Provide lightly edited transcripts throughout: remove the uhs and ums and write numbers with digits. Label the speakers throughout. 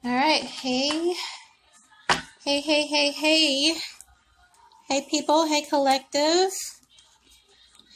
Speaker 1: All right. Hey. Hey, hey, hey, hey. Hey, people. Hey, collective.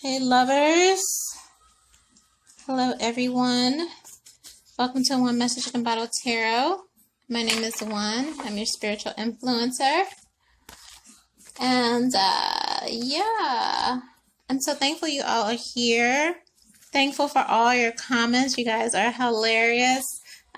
Speaker 1: Hey, lovers. Hello, everyone. Welcome to One Message in Bottle Tarot. My name is One. I'm your spiritual influencer. And, yeah. I'm so thankful you all are here. Thankful for all your comments. You guys are hilarious.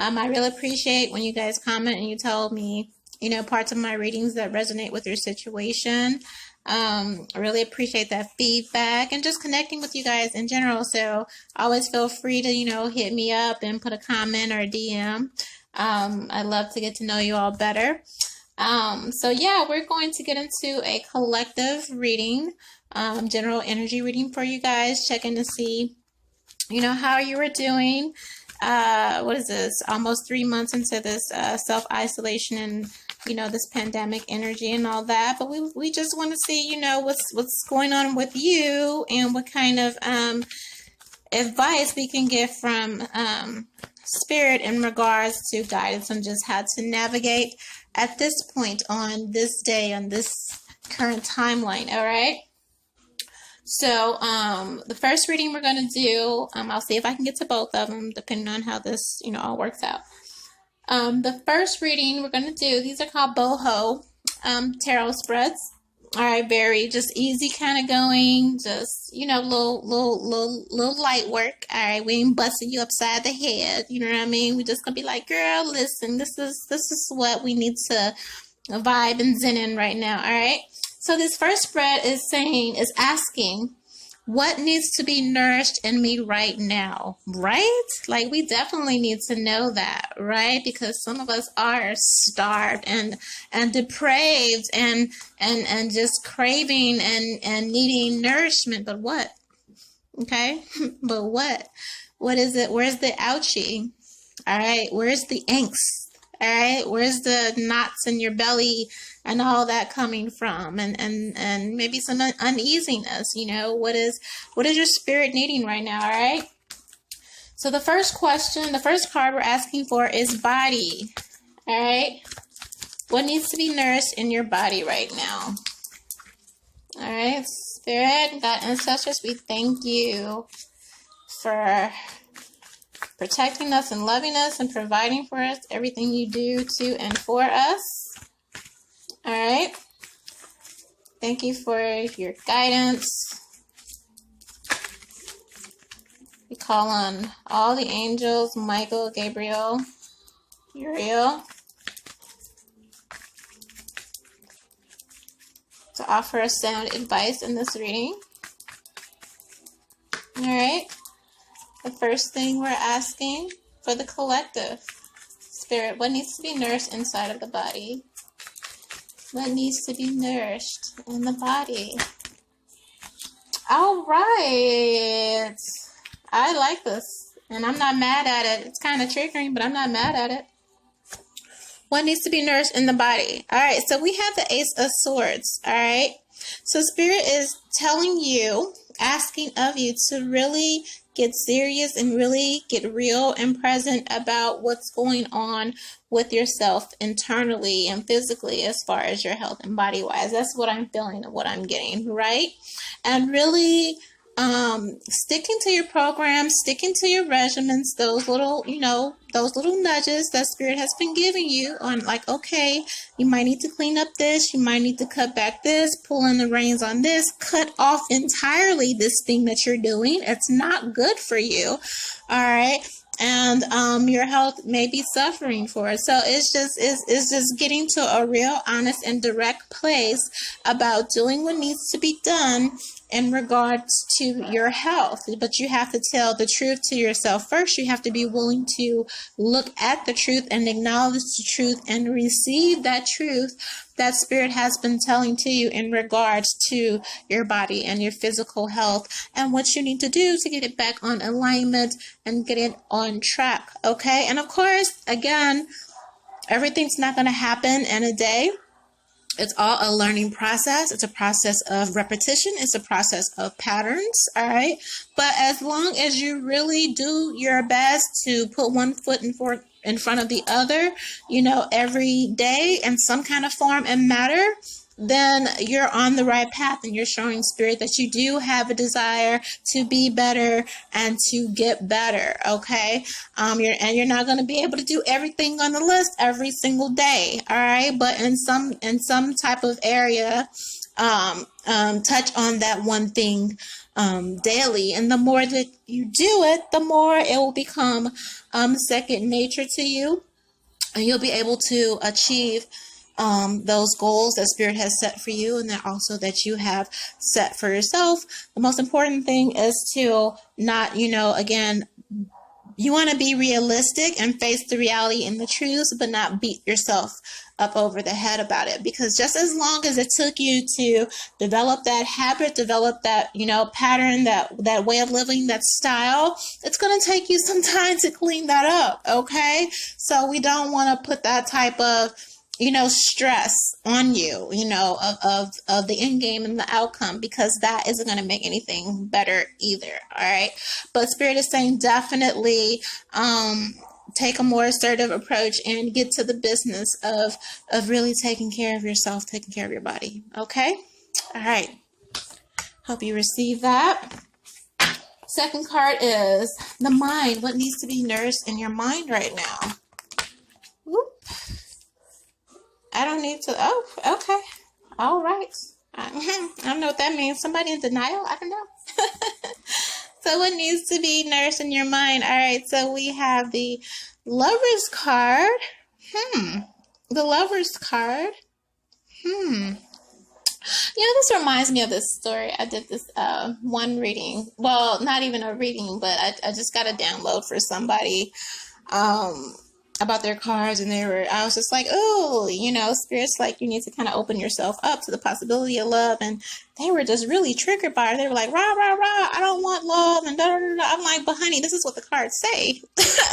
Speaker 1: I really appreciate when you guys comment and you tell me, you know, parts of my readings that resonate with your situation. I really appreciate that feedback and just connecting with you guys in general. So always feel free to, you know, hit me up and put a comment or a DM. I'd love to get to know you all better. So yeah, we're going to get into a collective reading, general energy reading for you guys, checking to see, you know, how you were doing. What is this? Almost 3 months into this self-isolation and, you know, this pandemic energy and all that. But we just want to see, you know, what's going on with you and what kind of advice we can get from Spirit in regards to guidance on just how to navigate at this point on this day, on this current timeline. All right. So, the first reading we're going to do, I'll see if I can get to both of them, depending on how this, you know, all works out. The first reading we're going to do, these are called boho, tarot spreads. All right, very just easy kind of going, just, you know, little light work. All right, we ain't busting you upside the head. You know what I mean? We just going to be like, girl, listen, this is what we need to vibe and zen in right now. All right. So this first spread is asking, what needs to be nourished in me right now, right? Like, we definitely need to know that, right? Because some of us are starved and depraved and just craving and needing nourishment. But what? Okay. But what? What is it? Where's the ouchie? All right. Where's the angst? All right. Where's the knots in your belly and all that coming from? And maybe some uneasiness, you know, what is your spirit needing right now? All right. So the first question, the first card we're asking for is body. All right. What needs to be nourished in your body right now? All right. Spirit, God, ancestors, we thank you for protecting us and loving us and providing for us everything you do to and for us. All right. Thank you for your guidance. We call on all the angels, Michael, Gabriel, Uriel, to offer us sound advice in this reading. All right. The first thing we're asking for the collective, Spirit, what needs to be nourished inside of the body? What needs to be nourished in the body? All right. I like this, and I'm not mad at it. It's kind of triggering, but I'm not mad at it. What needs to be nourished in the body? All right, so we have the Ace of Swords, all right? So Spirit is telling you, asking of you to really get serious and really get real and present about what's going on with yourself internally and physically as far as your health and body wise. That's what I'm feeling and what I'm getting, right? And really sticking to your program, sticking to your regimens, those little, you know, those little nudges that Spirit has been giving you on, like, okay, you might need to clean up this, you might need to cut back this, pull in the reins on this, cut off entirely this thing that you're doing. It's not good for you. All right. And your health may be suffering for it. So it's just getting to a real honest and direct place about doing what needs to be done in regards to your health. But you have to tell the truth to yourself first. You have to be willing to look at the truth and acknowledge the truth and receive that truth that Spirit has been telling to you in regards to your body and your physical health and what you need to do to get it back on alignment and get it on track. Okay. And of course, again, everything's not going to happen in a day. It's all a learning process. It's a process of repetition. It's a process of patterns. All right. But as long as you really do your best to put one foot in in front of the other, you know, every day in some kind of form and matter, then you're on the right path, and you're showing spirit that you do have a desire to be better and to get better. Okay. You're not going to be able to do everything on the list every single day. All right. But in some type of area, touch on that one thing daily, and the more that you do it, the more it will become second nature to you, and you'll be able to achieve those goals that spirit has set for you, and that also that you have set for yourself. The most important thing is to not, you know, again, you want to be realistic and face the reality and the truths, but not beat yourself up over the head about it. Because just as long as it took you to develop that habit, develop that, you know, pattern, that way of living, that style, it's going to take you some time to clean that up. Okay. So we don't want to put that type of, you know, stress on you, you know, of the end game and the outcome, because that isn't going to make anything better either. All right. But spirit is saying definitely take a more assertive approach and get to the business of really taking care of yourself, taking care of your body. Okay. All right. Hope you receive that. Second card is the mind. What needs to be nourished in your mind right now? Whoop. I don't need to. Oh, okay. All right. I don't know what that means. Somebody in denial? I don't know. So what needs to be nourished in your mind? All right. So we have the Lover's card. The Lover's card. You know, this reminds me of this story. I did this one reading. Well, not even a reading, but I just got a download for somebody about their cards, and I was just like, oh, you know, spirit's like, you need to kind of open yourself up to the possibility of love. And they were just really triggered by it. They were like, rah, rah, rah, I don't want love, and da, da, da, da. I'm like, but honey, this is what the cards say.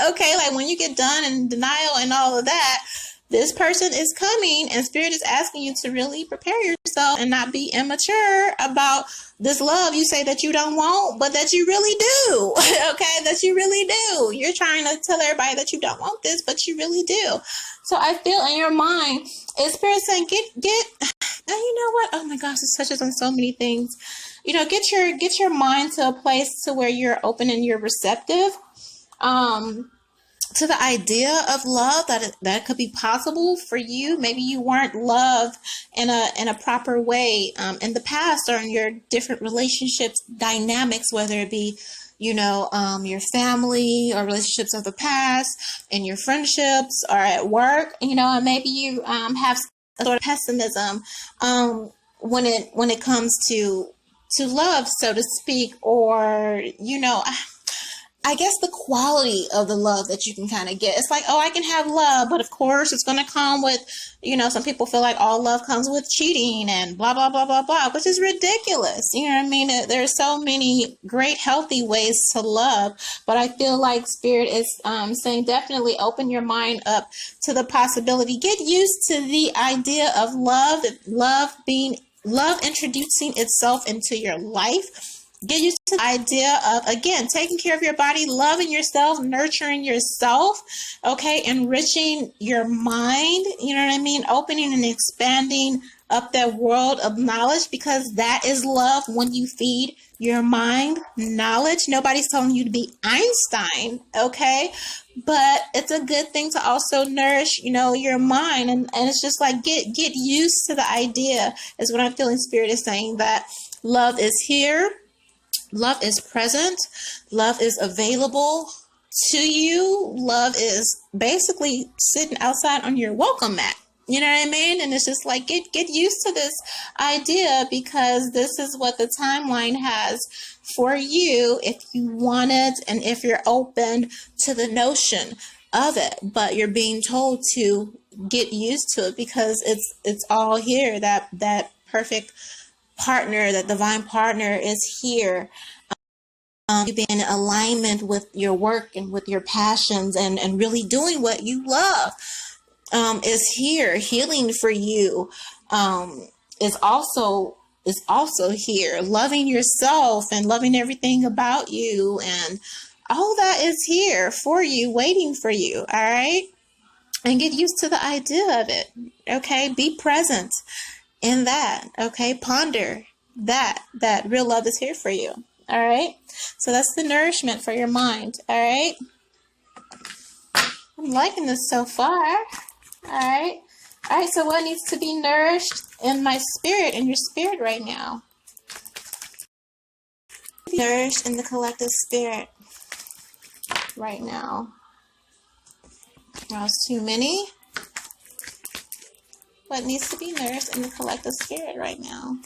Speaker 1: Okay, like when you get done in denial and all of that, this person is coming, and spirit is asking you to really prepare yourself and not be immature about this love you say that you don't want, but that you really do. Okay, that you really do. You're trying to tell everybody that you don't want this, but you really do. So I feel in your mind, is spirit saying, get, and you know what? Oh my gosh, it touches on so many things. You know, get your mind to a place to where you're open and you're receptive. To the idea of love, that could be possible for you. Maybe you weren't loved in a proper way in the past, or in your different relationships dynamics, whether it be, you know, your family or relationships of the past, and your friendships, or at work, you know, and maybe you have a sort of pessimism when it comes to love, so to speak, or, you know, I guess the quality of the love that you can kind of get. It's like, oh, I can have love, but of course it's going to come with, you know, some people feel like all love comes with cheating and blah, blah, blah, blah, blah, which is ridiculous. You know what I mean? There's so many great, healthy ways to love, but I feel like spirit is saying definitely open your mind up to the possibility. Get used to the idea of love introducing itself into your life. Get used to the idea of, again, taking care of your body, loving yourself, nurturing yourself, okay, enriching your mind, you know what I mean, opening and expanding up that world of knowledge, because that is love when you feed your mind knowledge. Nobody's telling you to be Einstein, okay, but it's a good thing to also nourish, you know, your mind, and it's just like get used to the idea, is what I'm feeling spirit is saying, that love is here. Love is present. Love is available to you. Love is basically sitting outside on your welcome mat. You know what I mean? And it's just like, get used to this idea, because this is what the timeline has for you if you want it and if you're open to the notion of it. But you're being told to get used to it, because it's all here. That perfect partner, that divine partner is here. You be in alignment with your work and with your passions, and really doing what you love is here. Healing for you is also here. Loving yourself and loving everything about you, and All that is here for you, waiting for you, all right? And get used to the idea of it, okay? Be present in that, okay? Ponder that real love is here for you, all right? So that's the nourishment for your mind, all right? I'm liking this so far, all right? All right, so what needs to be nourished in my spirit, in your spirit right now? Nourished in the collective spirit right now. Well, it's too many. What needs to be nourished in the collective spirit right now?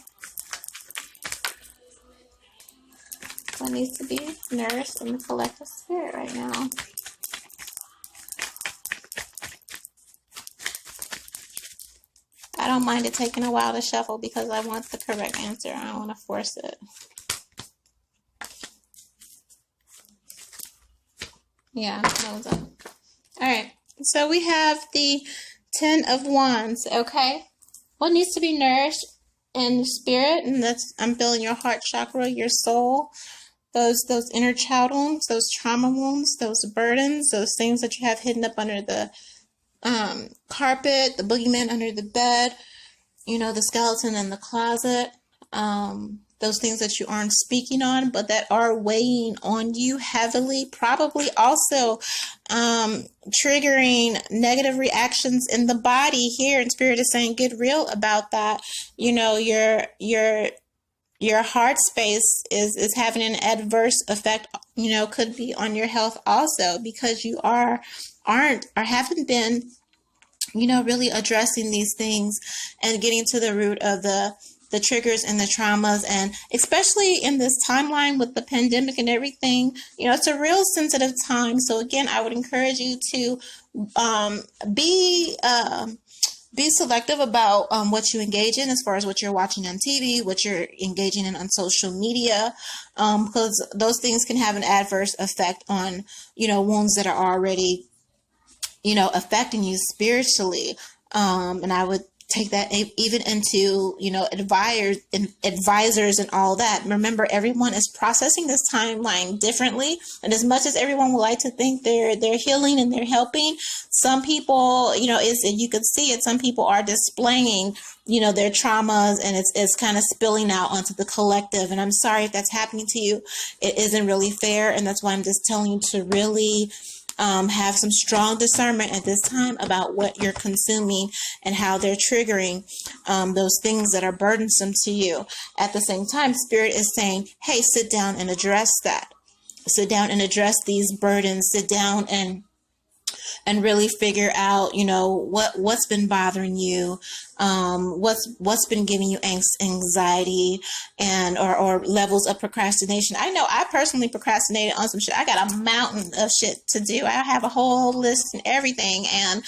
Speaker 1: What needs to be nourished in the collective spirit right now? I don't mind it taking a while to shuffle because I want the correct answer. I don't want to force it. Yeah, that was up. All right. So we have the 10 of Wands, okay? What needs to be nourished in spirit? And that's, I'm feeling your heart chakra, your soul, those inner child wounds, those trauma wounds, those burdens, those things that you have hidden up under the carpet, the boogeyman under the bed, you know, the skeleton in the closet, those things that you aren't speaking on, but that are weighing on you heavily, probably also triggering negative reactions in the body here. And Spirit is saying, get real about that. You know, your heart space is having an adverse effect, you know, could be on your health also, because you haven't been, you know, really addressing these things and getting to the root of the triggers and the traumas. And especially in this timeline with the pandemic and everything, you know, it's a real sensitive time. So again, I would encourage you to be selective about what you engage in, as far as what you're watching on TV, what you're engaging in on social media, because those things can have an adverse effect on, you know, wounds that are already, you know, affecting you spiritually. And I would take that even into, you know, advisors and all that. Remember, everyone is processing this timeline differently. And as much as everyone would like to think they're healing and they're helping, some people, you know, you could see it, some people are displaying, you know, their traumas, and it's kind of spilling out onto the collective. And I'm sorry if that's happening to you. It isn't really fair. And that's why I'm just telling you to really have some strong discernment at this time about what you're consuming and how they're triggering those things that are burdensome to you. At the same time, Spirit is saying, hey, sit down and address that. Sit down and address these burdens. Sit down and really figure out, you know, what's been bothering you, what's been giving you anxiety and or levels of procrastination. I know I personally procrastinated on some shit. I got a mountain of shit to do. I have a whole list and everything, and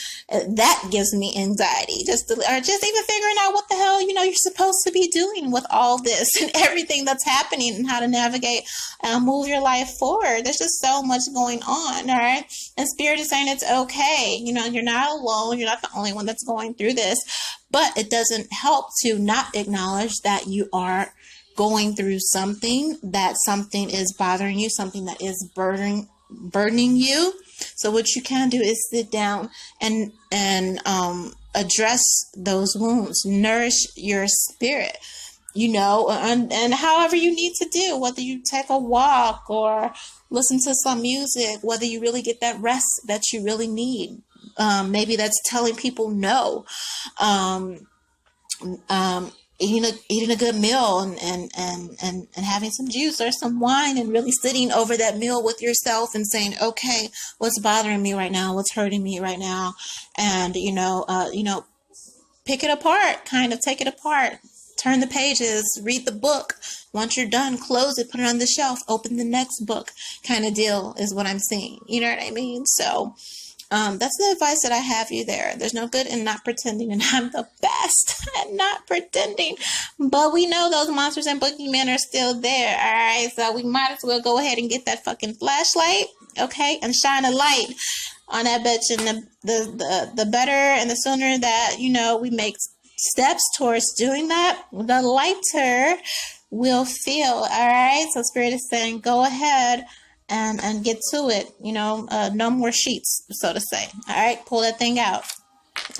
Speaker 1: that gives me anxiety. Just even figuring out what the hell, you know, you're supposed to be doing with all this and everything that's happening, and how to navigate and move your life forward. There's just so much going on, all right? And Spirit is saying it's okay. You know, you're not alone. You're not the only one that's going through this. But it doesn't help to not acknowledge that you are going through something, that something is bothering you, something that is burdening you. So what you can do is sit down and address those wounds, nourish your spirit, you know, and however you need to do, whether you take a walk or listen to some music, whether you really get that rest that you really need. Maybe that's telling people no, eating a good meal and having some juice or some wine, and really sitting over that meal with yourself and saying, okay, what's bothering me right now? What's hurting me right now? And, pick it apart, kind of take it apart. Turn the pages, read the book. Once you're done, close it, put it on the shelf, open the next book kind of deal is what I'm seeing. You know what I mean? So that's the advice that I have you there. There's no good in not pretending, and I'm the best at not pretending. But we know those monsters and boogeymen are still there, all right? So we might as well go ahead and get that fucking flashlight, okay, and shine a light on that bitch. And the better and the sooner that, we make steps towards doing that, the lighter we'll feel, all right? So Spirit is saying, go ahead and get to it. You know, no more sheets, so to say. All right, pull that thing out.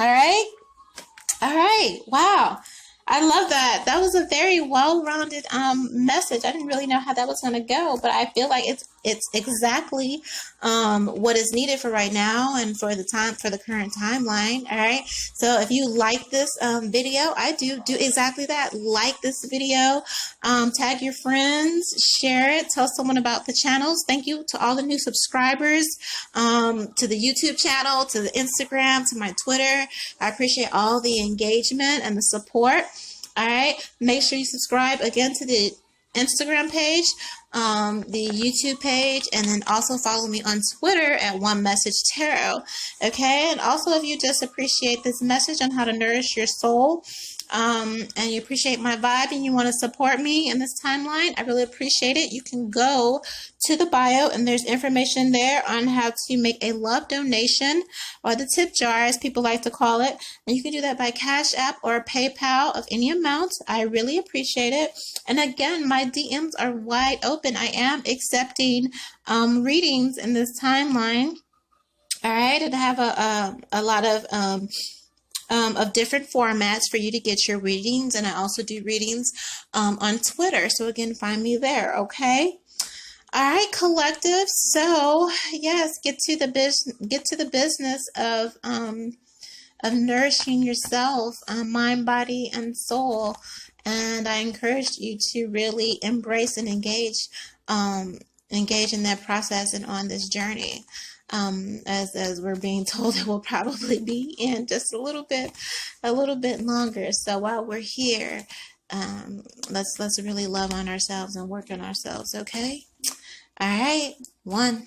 Speaker 1: All right. All right. Wow. I love that. That was a very well-rounded message. I didn't really know how that was going to go, but I feel like it's exactly what is needed for right now and for the current timeline. All right. So if you like this video, I do exactly that. Like this video, tag your friends, share it, tell someone about the channels. Thank you to all the new subscribers, to the YouTube channel, to the Instagram, to my Twitter. I appreciate all the engagement and the support. All right. Make sure you subscribe again to the Instagram page, the YouTube page, and then also follow me on Twitter at OneMessageTarot. Okay. And also, if you just appreciate this message on how to nourish your soul, and you appreciate my vibe and you want to support me in this timeline, I really appreciate it. You can go to the bio and there's information there on how to make a love donation, or the tip jar as people like to call it. And you can do that by Cash App or PayPal of any amount. I really appreciate it. And again, my DMs are wide open. I am accepting readings in this timeline. All right, and I have a lot of different formats for you to get your readings, and I also do readings on Twitter. So again, find me there. Okay. All right, collective. So yes, get to the business of nourishing yourself, mind, body, and soul. And I encourage you to really embrace and engage in that process and on this journey. As we're being told, it will probably be in just a little bit longer. So while we're here, let's really love on ourselves and work on ourselves. Okay. All right. 1.